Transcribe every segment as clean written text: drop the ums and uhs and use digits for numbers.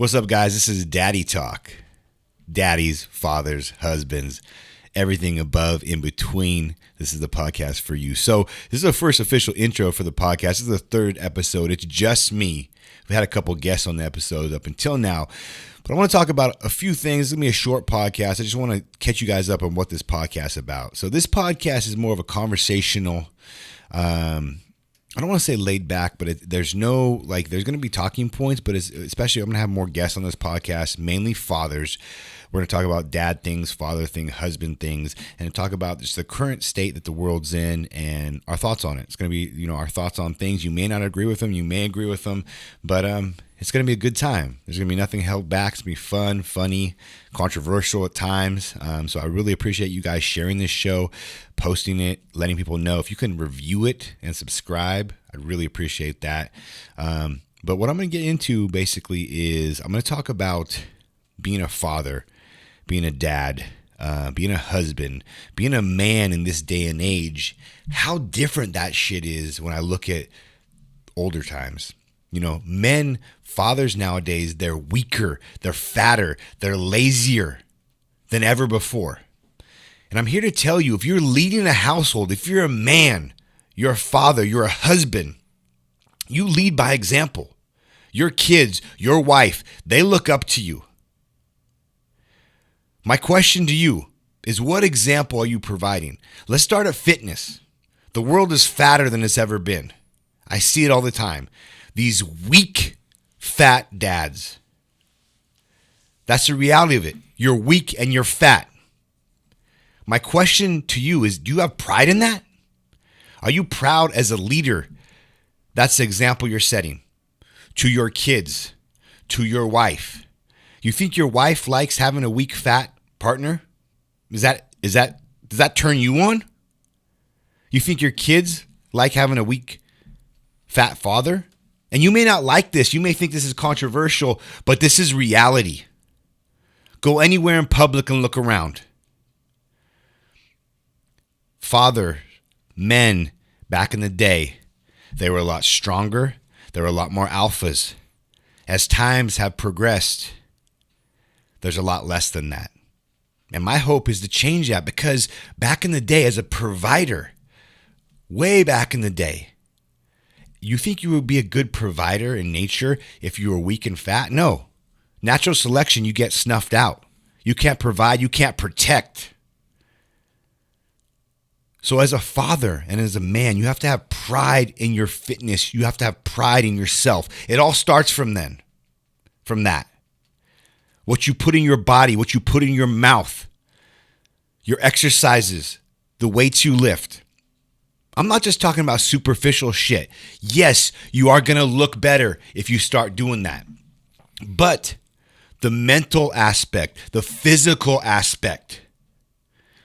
What's up, guys? This is Daddy Talk. Daddies, fathers, husbands, everything above, in between. This is the podcast for you. So this is the first official intro for the podcast. This is the third episode. It's just me. We've had a couple guests on the episodes up until now. But I want to talk about a few things. It's going to be a short podcast. I just want to catch you guys up on what this podcast is about. So this podcast is more of a conversational, I don't want to say laid back, but there's going to be talking points, but especially I'm going to have more guests on this podcast, mainly fathers. We're going to talk about dad things, father things, husband things, and talk about just the current state that the world's in and our thoughts on it. It's going to be, our thoughts on things. You may not agree with them. You may agree with them, but it's going to be a good time. There's going to be nothing held back. It's going to be fun, funny, controversial at times. So I really appreciate you guys sharing this show, posting it, letting people know. If you can review it and subscribe, I'd really appreciate that. But what I'm going to get into basically is I'm going to talk about being a father, being a dad, being a husband, being a man in this day and age, how different that shit is when I look at older times. Men, fathers nowadays, they're weaker, they're fatter, they're lazier than ever before. And I'm here to tell you, if you're leading a household, if you're a man, you're a father, you're a husband, you lead by example. Your kids, your wife, they look up to you. My question to you is, what example are you providing? Let's start at fitness. The world is fatter than it's ever been. I see it all the time. These weak, fat dads. That's the reality of it. You're weak and you're fat. My question to you is, do you have pride in that? Are you proud as a leader? That's the example you're setting to your kids, to your wife. You think your wife likes having a weak, fat partner? Does that turn you on? You think your kids like having a weak, fat father? And you may not like this. You may think this is controversial, but this is reality. Go anywhere in public and look around. Father, men back in the day, they were a lot stronger. They were a lot more alphas. As times have progressed, there's a lot less than that. And my hope is to change that, because back in the day, as a provider, way back in the day, you think you would be a good provider in nature if you were weak and fat? No. Natural selection, you get snuffed out. You can't provide, you can't protect. So as a father and as a man, you have to have pride in your fitness. You have to have pride in yourself. It all starts from that. What you put in your body, what you put in your mouth, your exercises, the weights you lift. I'm not just talking about superficial shit. Yes, you are going to look better if you start doing that. But the mental aspect, the physical aspect,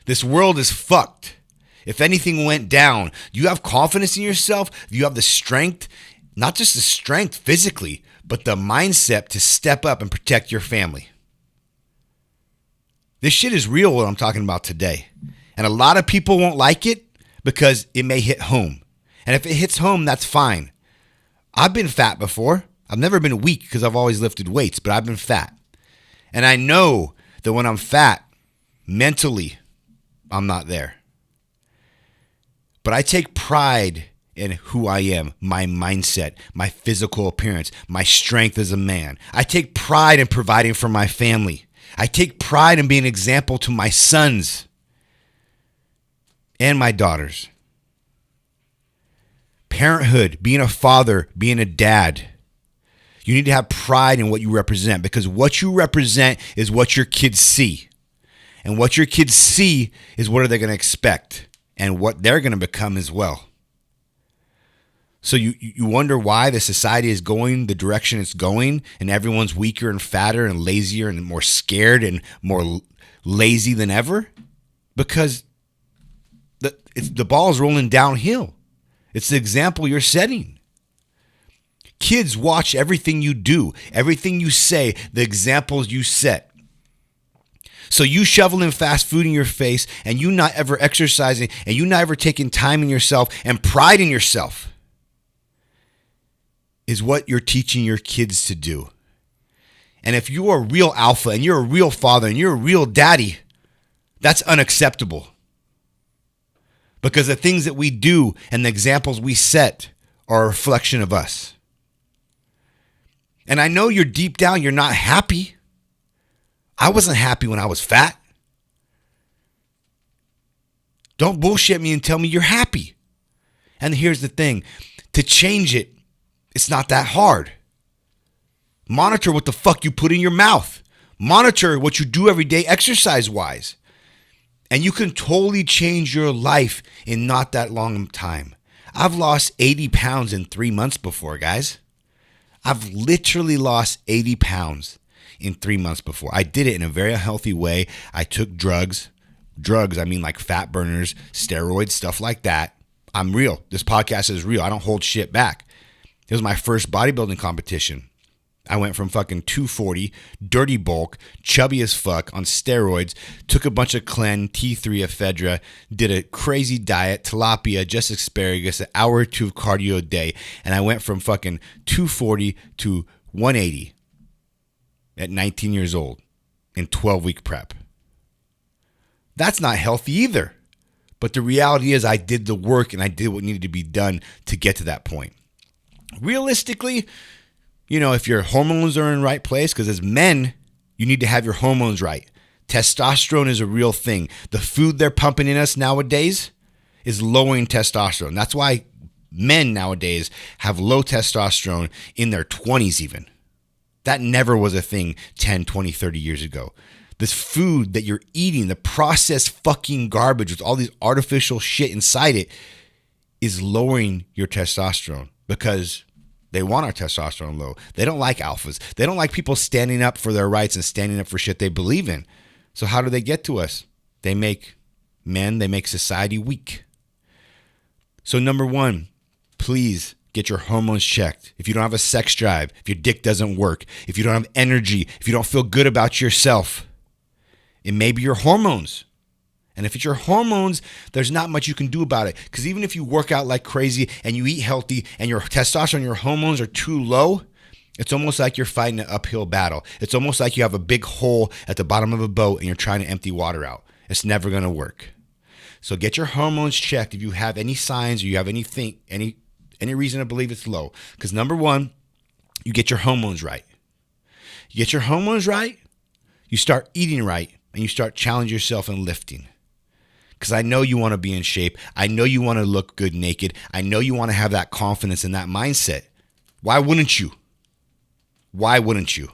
this world is fucked. If anything went down, do you have confidence in yourself? Do you have the strength, not just the strength physically, but the mindset to step up and protect your family? This shit is real, what I'm talking about today. And a lot of people won't like it because it may hit home. And if it hits home, that's fine. I've been fat before. I've never been weak because I've always lifted weights, but I've been fat. And I know that when I'm fat, mentally, I'm not there. But I take pride in who I am, my mindset, my physical appearance, my strength as a man. I take pride in providing for my family. I take pride in being an example to my sons and my daughters. Parenthood, being a father, being a dad. You need to have pride in what you represent, because what you represent is what your kids see. And what your kids see is what are they going to expect and what they're going to become as well. So you wonder why the society is going the direction it's going, and everyone's weaker and fatter and lazier and more scared and more lazy than ever? Because the ball's rolling downhill. It's the example you're setting. Kids watch everything you do, everything you say, the examples you set. So you shoveling fast food in your face, and you not ever exercising, and you not ever taking time in yourself and pride in yourself, is what you're teaching your kids to do. And if you're a real alpha and you're a real father and you're a real daddy, that's unacceptable. Because the things that we do and the examples we set are a reflection of us. And I know you're deep down, you're not happy. I wasn't happy when I was fat. Don't bullshit me and tell me you're happy. And here's the thing. To change it, it's not that hard. Monitor what the fuck you put in your mouth. Monitor what you do every day exercise-wise. And you can totally change your life in not that long time. I've lost 80 pounds in 3 months before, guys. I've literally lost 80 pounds in 3 months before. I did it in a very healthy way. I took drugs. Drugs, I mean like fat burners, steroids, stuff like that. I'm real. This podcast is real. I don't hold shit back. It was my first bodybuilding competition. I went from fucking 240, dirty bulk, chubby as fuck on steroids, took a bunch of Clen, T3 ephedra, did a crazy diet, tilapia, just asparagus, an hour or two of cardio a day, and I went from fucking 240 to 180 at 19 years old in 12-week prep. That's not healthy either. But the reality is I did the work and I did what needed to be done to get to that point. Realistically, if your hormones are in the right place, because as men, you need to have your hormones right. Testosterone is a real thing. The food they're pumping in us nowadays is lowering testosterone. That's why men nowadays have low testosterone in their 20s even. That never was a thing 10, 20, 30 years ago. This food that you're eating, the processed fucking garbage with all these artificial shit inside it, is lowering your testosterone because they want our testosterone low. They don't like alphas. They don't like people standing up for their rights and standing up for shit they believe in. So how do they get to us? They make society weak. So number one, please get your hormones checked. If you don't have a sex drive, if your dick doesn't work, if you don't have energy, if you don't feel good about yourself, it may be your hormones. And if it's your hormones, there's not much you can do about it. Because even if you work out like crazy and you eat healthy and your testosterone, your hormones are too low, it's almost like you're fighting an uphill battle. It's almost like you have a big hole at the bottom of a boat and you're trying to empty water out. It's never going to work. So get your hormones checked if you have any signs or you have any reason to believe it's low. Because number one, you get your hormones right. You get your hormones right, you start eating right, and you start challenging yourself and lifting. Because I know you want to be in shape. I know you want to look good naked. I know you want to have that confidence and that mindset. Why wouldn't you? Why wouldn't you?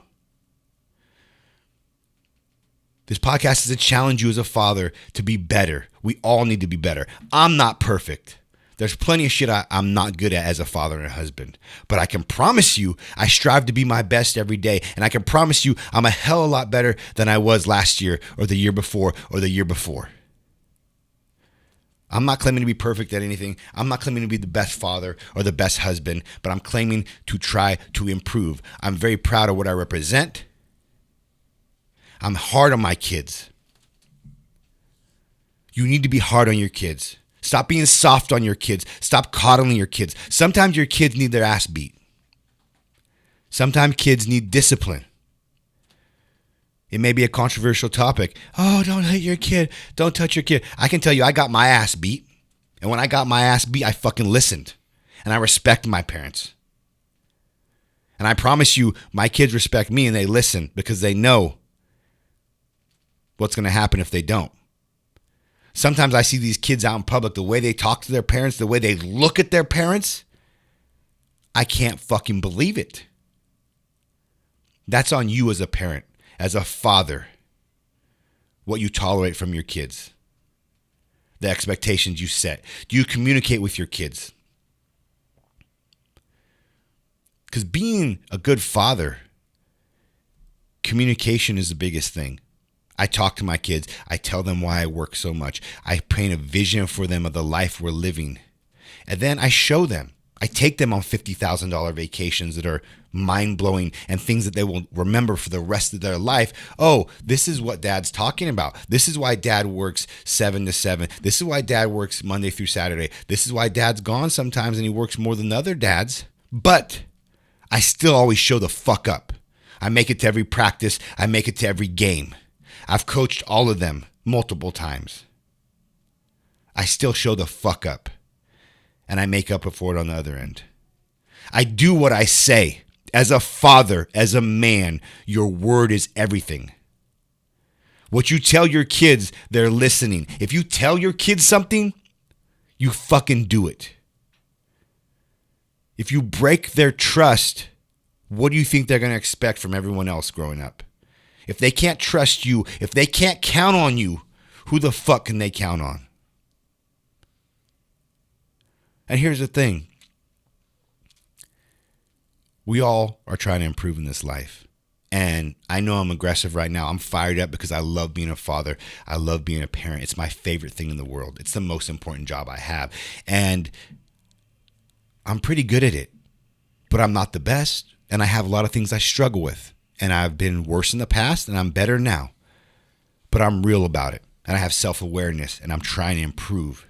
This podcast is to challenge you as a father to be better. We all need to be better. I'm not perfect. There's plenty of shit I'm not good at as a father and a husband. But I can promise you, I strive to be my best every day. And I can promise you, I'm a hell of a lot better than I was last year or the year before or the year before. I'm not claiming to be perfect at anything. I'm not claiming to be the best father or the best husband, but I'm claiming to try to improve. I'm very proud of what I represent. I'm hard on my kids. You need to be hard on your kids. Stop being soft on your kids. Stop coddling your kids. Sometimes your kids need their ass beat. Sometimes kids need discipline. It may be a controversial topic. Oh, don't hit your kid. Don't touch your kid. I can tell you I got my ass beat. And when I got my ass beat, I fucking listened. And I respect my parents. And I promise you, my kids respect me and they listen because they know what's going to happen if they don't. Sometimes I see these kids out in public, the way they talk to their parents, the way they look at their parents. I can't fucking believe it. That's on you as a parent. As a father, what you tolerate from your kids, the expectations you set. Do you communicate with your kids? Because being a good father, communication is the biggest thing. I talk to my kids. I tell them why I work so much. I paint a vision for them of the life we're living. And then I show them. I take them on $50,000 vacations that are mind-blowing and things that they will remember for the rest of their life. Oh, this is what dad's talking about. This is why dad works 7 to 7. This is why dad works Monday through Saturday. This is why dad's gone sometimes and he works more than the other dads. But I still always show the fuck up. I make it to every practice. I make it to every game. I've coached all of them multiple times. I still show the fuck up. And I make up for it on the other end. I do what I say. As a father, as a man, your word is everything. What you tell your kids, they're listening. If you tell your kids something, you fucking do it. If you break their trust, what do you think they're going to expect from everyone else growing up? If they can't trust you, if they can't count on you, who the fuck can they count on? And here's the thing. We all are trying to improve in this life. And I know I'm aggressive right now. I'm fired up because I love being a father. I love being a parent. It's my favorite thing in the world. It's the most important job I have. And I'm pretty good at it. But I'm not the best. And I have a lot of things I struggle with. And I've been worse in the past and I'm better now. But I'm real about it. And I have self-awareness and I'm trying to improve.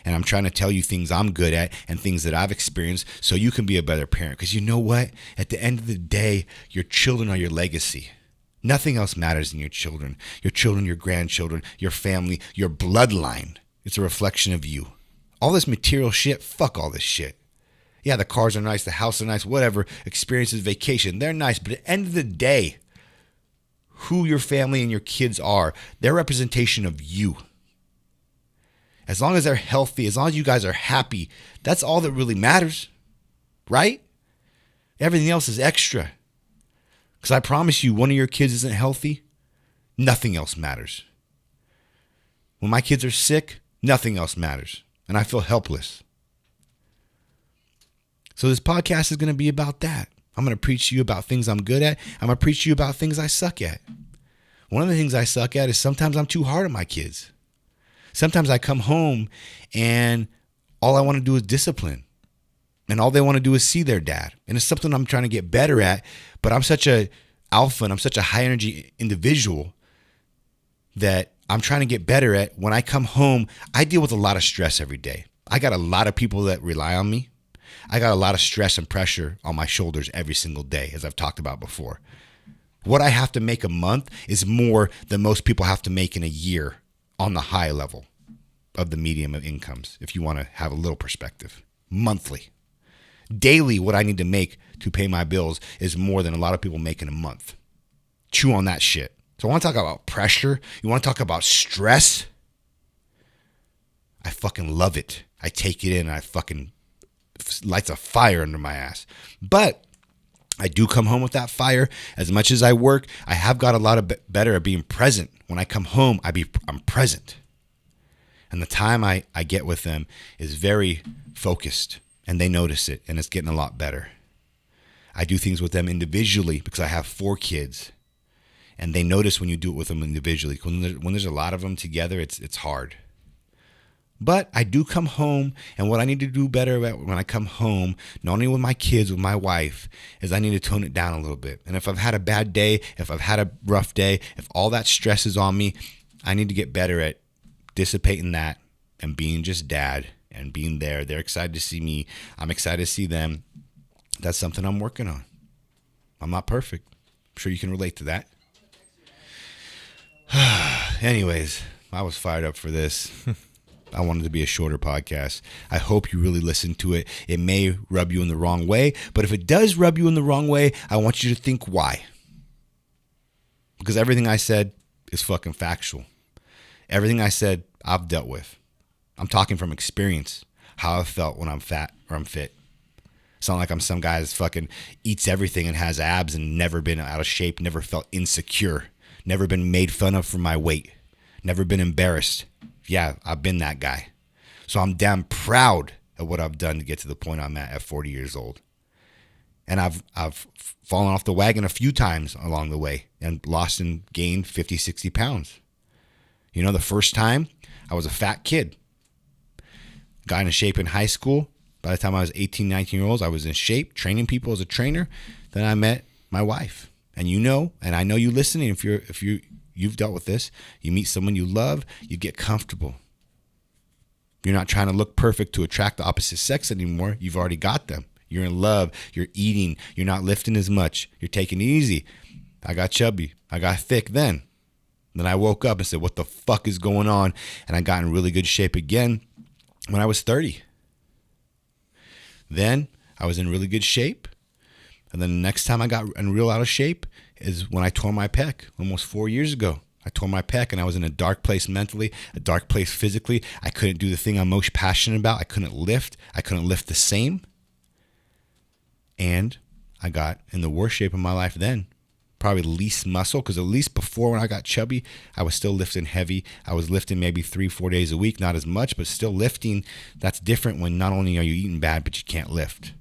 And I'm trying to tell you things I'm good at and things that I've experienced so you can be a better parent. Because you know what? At the end of the day, your children are your legacy. Nothing else matters than your children. Your children, your grandchildren, your family, your bloodline. It's a reflection of you. All this material shit, fuck all this shit. Yeah, the cars are nice, the house is nice, whatever. Experiences, vacation, they're nice. But at the end of the day, who your family and your kids are, they're a representation of you. As long as they're healthy, as long as you guys are happy, that's all that really matters, right? Everything else is extra. Because I promise you, one of your kids isn't healthy, nothing else matters. When my kids are sick, nothing else matters. And I feel helpless. So this podcast is going to be about that. I'm going to preach to you about things I'm good at. I'm going to preach to you about things I suck at. One of the things I suck at is sometimes I'm too hard on my kids. Sometimes I come home and all I want to do is discipline. And all they want to do is see their dad. And it's something I'm trying to get better at. But I'm such a alpha and I'm such a high energy individual that I'm trying to get better at. When I come home, I deal with a lot of stress every day. I got a lot of people that rely on me. I got a lot of stress and pressure on my shoulders every single day, as I've talked about before. What I have to make a month is more than most people have to make in a year on the high level of the medium of incomes, if you want to have a little perspective. Monthly. Daily, what I need to make to pay my bills is more than a lot of people make in a month. Chew on that shit. So I want to talk about pressure. You want to talk about stress? I fucking love it. I take it in and I fucking lights a fire under my ass. But I do come home with that fire. As much as I work, I have got a lot of better at being present. When I come home, I'm present. And the time I get with them is very focused. And they notice it. And it's getting a lot better. I do things with them individually because I have 4 kids. And they notice when you do it with them individually. When there's a lot of them together, it's hard. But I do come home, and what I need to do better about when I come home, not only with my kids, with my wife, is I need to tone it down a little bit. And if I've had a bad day, if I've had a rough day, if all that stress is on me, I need to get better at dissipating that and being just dad and being there. They're excited to see me. I'm excited to see them. That's something I'm working on. I'm not perfect. I'm sure you can relate to that. Anyways, I was fired up for this. I wanted to be a shorter podcast. I hope you really listen to it. It may rub you in the wrong way, but if it does rub you in the wrong way, I want you to think why. Because everything I said is fucking factual. Everything I said, I've dealt with. I'm talking from experience, how I felt when I'm fat or I'm fit. It's not like I'm some guy that fucking eats everything and has abs and never been out of shape, never felt insecure, never been made fun of for my weight, never been embarrassed. Yeah, I've been that guy. So I'm damn proud of what I've done to get to the point I'm at 40 years old. And I've fallen off the wagon a few times along the way and lost and gained 50, 60 pounds. You know, the first time I was a fat kid. Got into shape in high school. By the time I was 18, 19 years old, I was in shape, training people as a trainer. Then I met my wife. And you know, and I know you listening, if you've dealt with this, you meet someone you love, you get comfortable. You're not trying to look perfect to attract the opposite sex anymore. You've already got them. You're in love. You're eating. You're not lifting as much. You're taking it easy. I got chubby. I got thick then. Then I woke up and said, what the fuck is going on? And I got in really good shape again when I was 30. Then I was in really good shape. And then the next time I got in real out of shape is when I tore my pec almost 4 years ago. I tore my pec and I was in a dark place mentally, a dark place physically. I couldn't do the thing I'm most passionate about. I couldn't lift. I couldn't lift the same. And I got in the worst shape of my life then. Probably least muscle, because at least before when I got chubby, I was still lifting heavy. I was lifting maybe 3-4 days a week, not as much, but still lifting. That's different when not only are you eating bad, but you can't lift.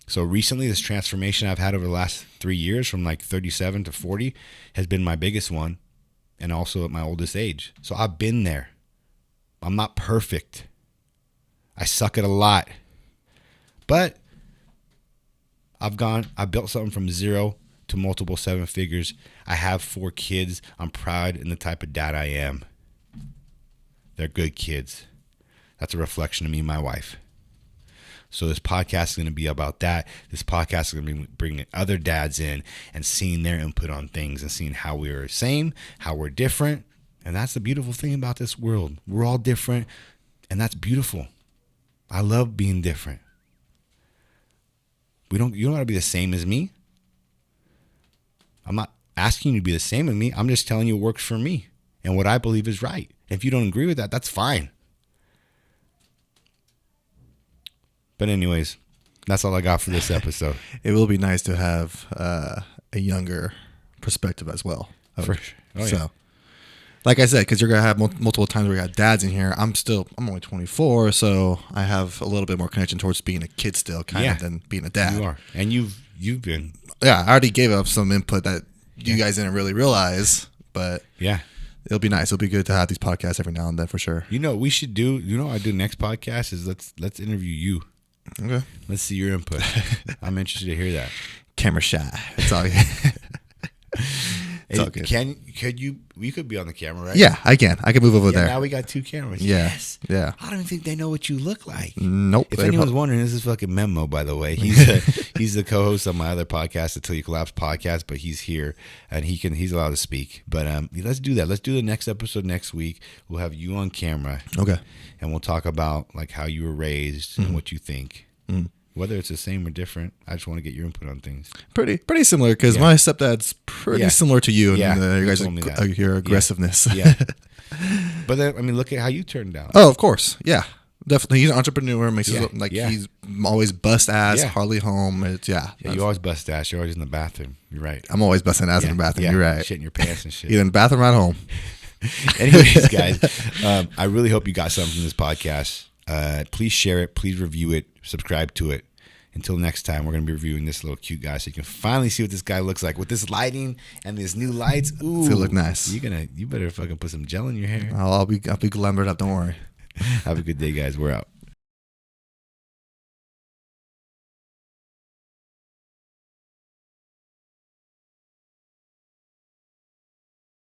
So recently, this transformation I've had over the last 3 years from like 37 to 40 has been my biggest one, and also at my oldest age. So I've been there. I'm not perfect. I suck at a lot. But I built something from zero to multiple 7 figures. I have 4 kids. I'm proud in the type of dad I am. They're good kids. That's a reflection of me and my wife. So this podcast is going to be about that. This podcast is going to be bringing other dads in and seeing their input on things and seeing how we're the same, how we're different. And that's the beautiful thing about this world. We're all different, and that's beautiful. I love being different. You don't got to be the same as me. I'm not asking you to be the same as me. I'm just telling you what works for me and what I believe is right. If you don't agree with that, that's fine. But anyways, that's all I got for this episode. It will be nice to have a younger perspective as well. For sure. Oh, so, yeah. like I said, because you're going to have multiple times where we got dads in here. I'm only 24, so I have a little bit more connection towards being a kid still, kind of, than being a dad. You are. And you've been. Yeah, I already gave up some input that you guys didn't really realize, but yeah, it'll be nice. It'll be good to have these podcasts every now and then for sure. You know what we should do? You know what I do next podcast is let's interview you. Okay. Let's see your input. I'm interested to hear that. Camera shy. It's all It's all good. You could be on the camera, right? Yeah, I can. I can move over there. Now we got 2 cameras. Yeah. Yes. Yeah. I don't even think they know what you look like. Nope. If anyone's wondering, this is fucking Memo, by the way. He's the co-host on my other podcast, Until You Collapse podcast, but he's here and he's allowed to speak. But let's do that. Let's do the next episode next week. We'll have you on camera. Okay. And we'll talk about like how you were raised and what you think. Whether it's the same or different, I just want to get your input on things. Pretty similar, because my stepdad's pretty similar to you, and you guys your aggressiveness. Yeah. But then, I mean, look at how you turned out. Oh, of course. Yeah, definitely. He's an entrepreneur. Makes his, he's always bust ass, hardly home. It's you always bust ass. You're always in the bathroom. You're right. I'm always busting ass in the bathroom. You're right. Shit in your pants and shit. Either in the bathroom or at home. Anyways, guys, I really hope you got something from this podcast. Please share it. Please review it. Subscribe to it. Until next time, we're going to be reviewing this little cute guy so you can finally see what this guy looks like with this lighting and these new lights. Ooh, it's going to look nice. You better fucking put some gel in your hair. I'll be glamoured up. Don't worry. Have a good day, guys. We're out.